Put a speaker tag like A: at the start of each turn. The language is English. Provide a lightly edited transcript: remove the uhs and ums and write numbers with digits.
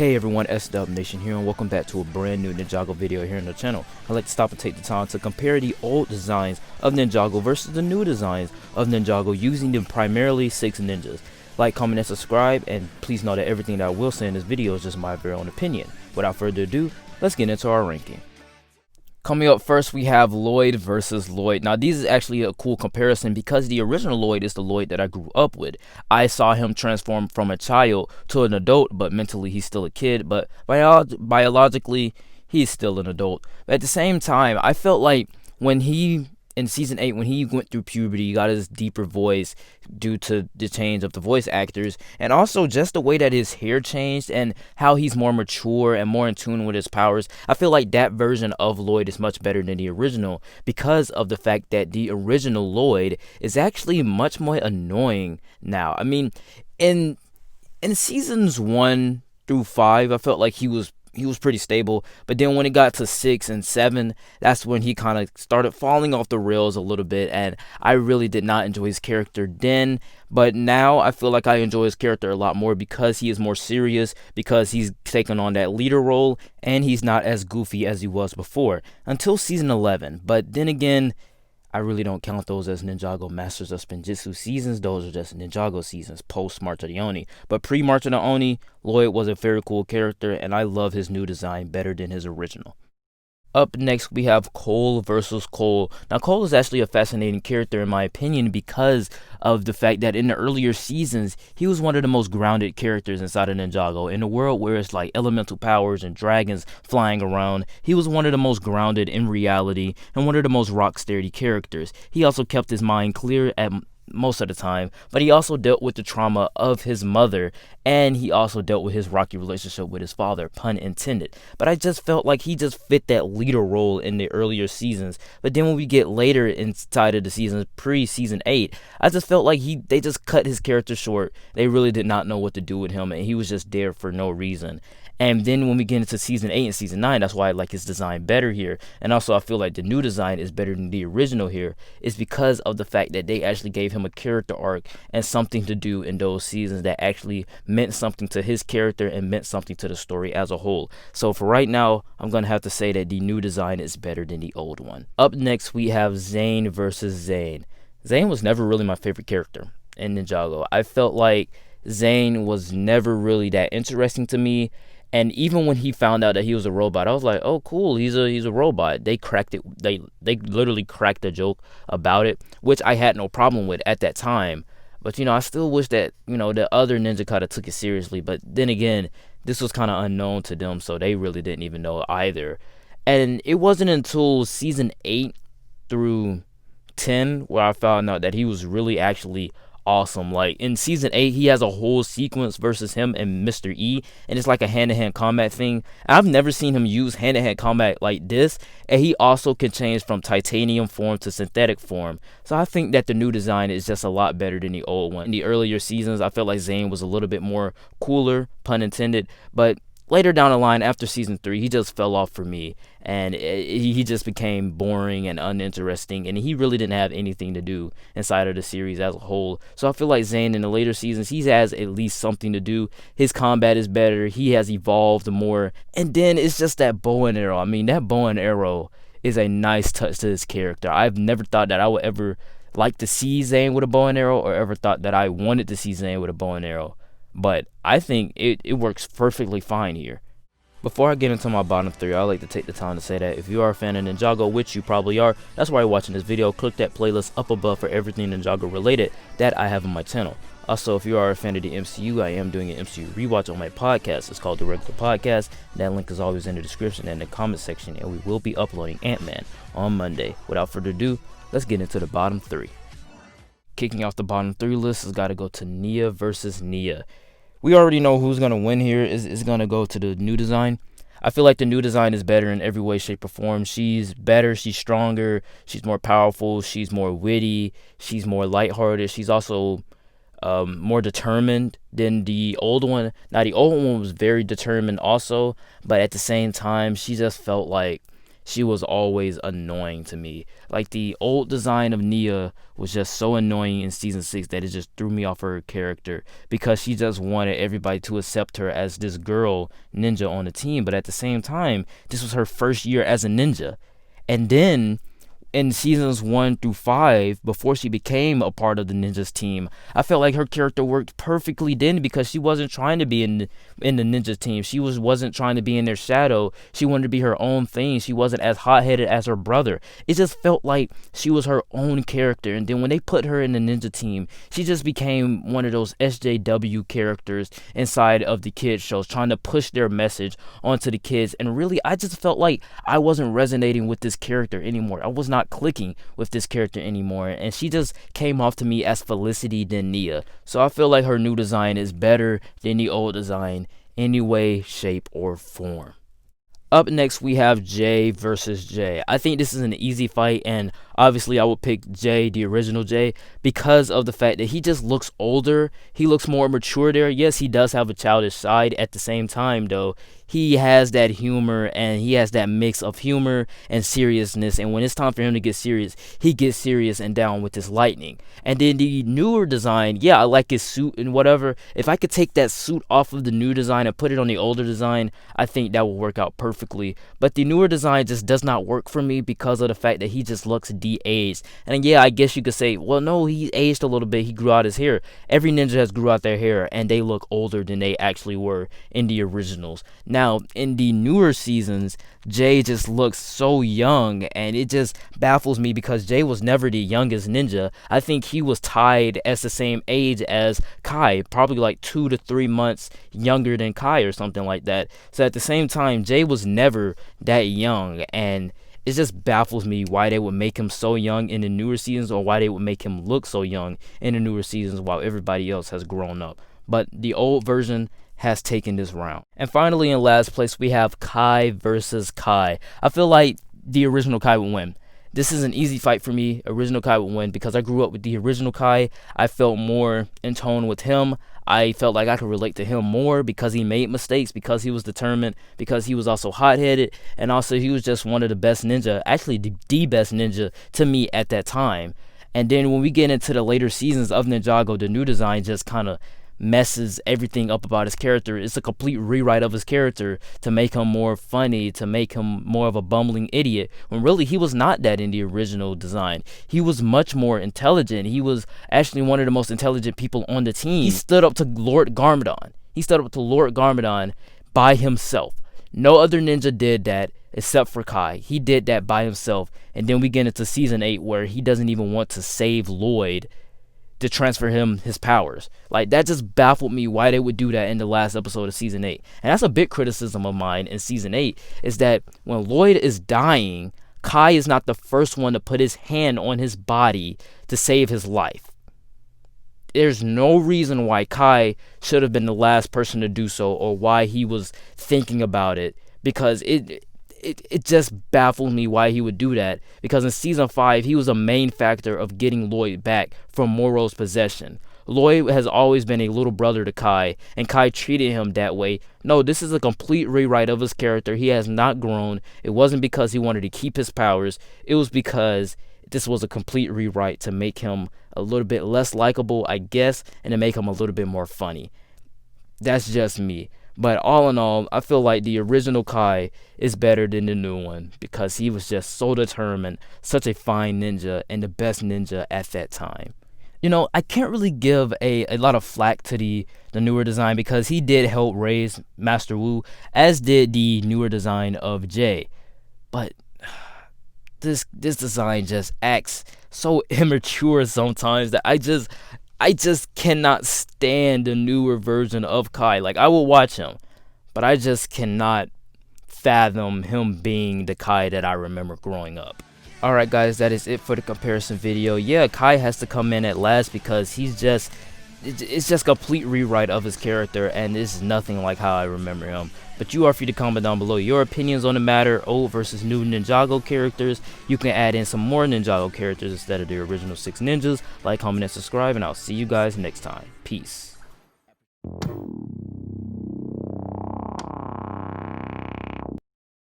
A: Hey everyone, SW Nation here, and welcome back to a brand new Ninjago video here on the channel. I'd like to stop and take the time to compare the old designs of Ninjago versus the new designs of Ninjago using the primarily 6 ninjas. Like, comment, and subscribe, and please know that everything that I will say in this video is just my very own opinion. Without further ado, let's get into our ranking. Coming up first, we have Lloyd versus Lloyd. Now, this is actually a cool comparison because the original Lloyd is the Lloyd that I grew up with. I saw him transform from a child to an adult, but mentally he's still a kid. But biologically, he's still an adult. But at the same time, I felt like when he, in Season 8, when he went through puberty, he got his deeper voice due to the change of the voice actors, and also just the way that his hair changed and how he's more mature and more in tune with his powers. I feel like that version of Lloyd is much better than the original because of the fact that the original Lloyd is actually much more annoying now. I mean, in seasons 1 through 5, I felt like he was pretty stable, but then when it got to 6 and 7, that's when he kind of started falling off the rails a little bit, and I really did not enjoy his character then. But now I feel like I enjoy his character a lot more because he is more serious, because he's taken on that leader role, and he's not as goofy as he was before until season 11. But then again, I really don't count those as Ninjago Masters of Spinjitzu seasons. Those are just Ninjago seasons post March of the Oni. But pre March of the Oni, Lloyd was a very cool character, and I love his new design better than his original. Up next, we have Cole versus Cole. Now, Cole is actually a fascinating character in my opinion because of the fact that in the earlier seasons, he was one of the most grounded characters inside of Ninjago. In a world where it's like elemental powers and dragons flying around, he was one of the most grounded in reality and one of the most rock-steady characters. He also kept his mind clear at most of the time, but he also dealt with the trauma of his mother, and he also dealt with his rocky relationship with his father, pun intended. But I just felt like he just fit that leader role in the earlier seasons. But then when we get later inside of the seasons, pre-season 8, I just felt like they just cut his character short. They really did not know what to do with him, and he was just there for no reason. And then when we get into season 8 and season 9, that's why I like his design better here. And also I feel like the new design is better than the original here, is because of the fact that they actually gave him a character arc and something to do in those seasons that actually meant something to his character and meant something to the story as a whole. So for right now, I'm going to have to say that the new design is better than the old one. Up next, we have Zayn versus Zayn. Zayn was never really my favorite character in Ninjago. I felt like Zayn was never really that interesting to me. And even when he found out that he was a robot, I was like, oh, cool, he's a robot. They cracked it. They literally cracked a joke about it, which I had no problem with at that time. But, I still wish that, the other ninja kind of took it seriously. But then again, this was kind of unknown to them, so they really didn't even know either. And it wasn't until season 8 through 10 where I found out that he was really actually awesome. Like in season 8, he has a whole sequence versus him and Mr. E, and it's like a hand-to-hand combat thing. I've never seen him use hand-to-hand combat like this, and he also can change from titanium form to synthetic form. So I think that the new design is just a lot better than the old one. In the earlier seasons, I felt like Zayn was a little bit more cooler, pun intended, but later down the line, after season 3, he just fell off for me, and he just became boring and uninteresting, and he really didn't have anything to do inside of the series as a whole. So I feel like Zayn in the later seasons, he has at least something to do. His combat is better. He has evolved more. And then it's just that bow and arrow. I mean, that bow and arrow is a nice touch to his character. I've never thought that I would ever like to see Zayn with a bow and arrow, or ever thought that I wanted to see Zayn with a bow and arrow. But I think it works perfectly fine here. Before I get into my bottom 3, I'd like to take the time to say that if you are a fan of Ninjago, which you probably are, that's why you're watching this video, click that playlist up above for everything Ninjago related that I have on my channel. Also, if you are a fan of the MCU, I am doing an MCU rewatch on my podcast. It's called The Regular Podcast. That link is always in the description and the comment section, and we will be uploading Ant-Man on Monday. Without further ado, let's get into the bottom 3. Kicking off the bottom 3 list has got to go to Nia versus Nia. We already know who's going to win here. Is going to go to the new design. I feel like the new design is better in every way, shape, or form. She's better. She's stronger. She's more powerful. She's more witty. She's more lighthearted. She's also more determined than the old one. Now, the old one was very determined also, but at the same time, she just felt like she was always annoying to me. Like, the old design of Nia was just so annoying in season 6 that it just threw me off her character, because she just wanted everybody to accept her as this girl ninja on the team. But at the same time, this was her first year as a ninja. And then in seasons 1 through 5, before she became a part of the ninjas team, I felt like her character worked perfectly then, because she wasn't trying to be in the ninja team. She wasn't trying to be in their shadow. She wanted to be her own thing. She wasn't as hot-headed as her brother. It just felt like she was her own character. And then when they put her in the ninja team, she just became one of those SJW characters inside of the kids shows, trying to push their message onto the kids. And really, I just felt like I wasn't resonating with this character anymore. I was not clicking with this character anymore, and she just came off to me as Felicity than Nia. So I feel like her new design is better than the old design, any way, shape, or form. Up next, we have Jay versus Jay. I think this is an easy fight, and obviously I would pick Jay, the original Jay, because of the fact that he just looks older. He looks more mature there. Yes, he does have a childish side. At the same time, though, he has that humor, and he has that mix of humor and seriousness. And when it's time for him to get serious, he gets serious and down with his lightning. And then the newer design, yeah, I like his suit and whatever. If I could take that suit off of the new design and put it on the older design, I think that will work out perfectly. But the newer design just does not work for me because of the fact that he just looks de-aged. And yeah, I guess you could say, well, no, he aged a little bit. He grew out his hair. Every ninja has grew out their hair, and they look older than they actually were in the originals. Now, in the newer seasons, Jay just looks so young, and it just baffles me because Jay was never the youngest ninja. I think he was tied as the same age as Kai, probably like 2 to 3 months younger than Kai or something like that. So at the same time, Jay was never that young, and it just baffles me why they would make him so young in the newer seasons, or why they would make him look so young in the newer seasons while everybody else has grown up. But the old version has taken this round. And finally, in last place, we have Kai versus Kai. I feel like the original Kai would win. This is an easy fight for me. Original Kai would win because I grew up with the original Kai. I felt more in tone with him. I felt like I could relate to him more because he made mistakes, because he was determined, because he was also hot-headed, and also he was just one of the best ninja, actually the best ninja to me at that time. And then when we get into the later seasons of Ninjago, the new design just kind of messes everything up about his character. It's a complete rewrite of his character to make him more funny, to make him more of a bumbling idiot, when really he was not that in the original design. He was much more intelligent. He was actually one of the most intelligent people on the team. He stood up to Lord Garmadon. He stood up to Lord Garmadon by himself. No other ninja did that except for Kai. He did that by himself. And then we get into season 8 where he doesn't even want to save Lloyd to transfer him his powers. Like, that just baffled me why they would do that in the last episode of season 8. And that's a big criticism of mine in season 8, is that when Lloyd is dying, Kai is not the first one to put his hand on his body to save his life. There's no reason why Kai should have been the last person to do so, or why he was thinking about it, because it just baffled me why he would do that, because in season 5 he was a main factor of getting Lloyd back from Moro's possession. Lloyd has always been a little brother to Kai, and Kai treated him that way. No, this is a complete rewrite of his character. He has not grown. It wasn't because he wanted to keep his powers. It was because this was a complete rewrite to make him a little bit less likable, I guess, and to make him a little bit more funny. That's just me. But all in all, I feel like the original Kai is better than the new one, because he was just so determined, such a fine ninja, and the best ninja at that time. You know, I can't really give a lot of flack to the newer design, because he did help raise Master Wu, as did the newer design of Jay. But this design just acts so immature sometimes that I just cannot stand the newer version of Kai. Like, I will watch him, but I just cannot fathom him being the Kai that I remember growing up. Alright guys, that is it for the comparison video. Yeah, Kai has to come in at last because it's just a complete rewrite of his character, and it's nothing like how I remember him. But you are free to comment down below your opinions on the matter, old versus new Ninjago characters. You can add in some more Ninjago characters instead of the original 6 ninjas. Like, comment, and subscribe, and I'll see you guys next time. Peace.